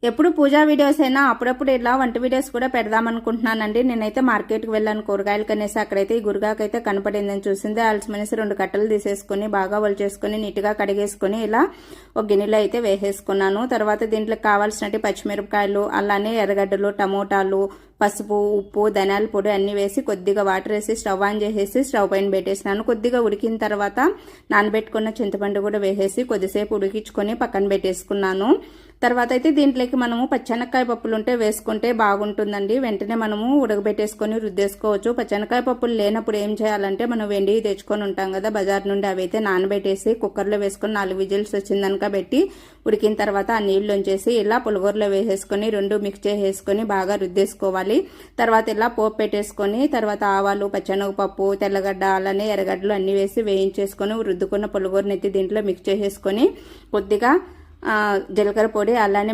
ఎప్పుడు పూజా వీడియోస్ అయినా అప్పుడప్పుడు ఇలా వంట వీడియోస్ కూడా పెడదామనుకుంటున్నానండి. నేనైతే మార్కెట్కి వెళ్ళాను కూరగాయలు కనేసి. అక్కడైతే ఈ గురగాకు అయితే కనపడిందని చూసింది. అలసిమనేసి 2 కట్టలు తీసేసుకుని బాగా ఒలిచేసుకుని నీట్గా కడిగేసుకుని ఇలా ఒక గిన్నెలో అయితే వేసేసుకున్నాను. తర్వాత దీంట్లోకి కావాల్సినట్టు పచ్చిమిరపకాయలు, అలానే ఎర్రగడ్డలు, టమోటాలు, పసుపు, ఉప్పు, ధనియాల పొడి అన్ని వేసి కొద్దిగా వాటర్ వేసి స్టవ్ ఆన్ చేసేసి స్టవ్ పైన పెట్టేసినాను. కొద్దిగా ఉడికిన తర్వాత నానబెట్టుకున్న చింతపండు కూడా వేసేసి కొద్దిసేపు ఉడికించుకొని పక్కన పెట్టేసుకున్నాను. తర్వాత అయితే దీంట్లోకి మనము పచ్చెనక్కాయ పప్పులు ఉంటే వేసుకుంటే బాగుంటుందండి. వెంటనే మనము ఉడకబెట్టేసుకొని రుద్దేసుకోవచ్చు. పచ్చెనక్కాయ పప్పులు లేనప్పుడు ఏం చేయాలంటే మనం వెండి తెచ్చుకొని ఉంటాం కదా బజార్ నుండి, అవి అయితే నానబెట్టేసి కుక్కర్లో వేసుకొని 4 విజిల్స్ వచ్చిందనక పెట్టి ఉడికిన తర్వాత ఆ నీళ్లు ఉంచేసి ఇలా పులిగూరలో వేసేసుకొని 2 మిక్స్ చేసేసుకొని బాగా రుద్దేసుకోవాలి. తర్వాత ఇలా పోపు పెట్టేసుకొని తర్వాత ఆవాలు, పచ్చెనగపప్పు, తెల్లగడ్డ, అలానే ఎర్రగడ్డలు అన్ని వేసి వేయించేసుకొని రుద్దుకున్న పులిగూరని ఎత్తి దీంట్లో మిక్స్ చేసేసుకొని కొద్దిగా జీలకర్ర పొడి, అలానే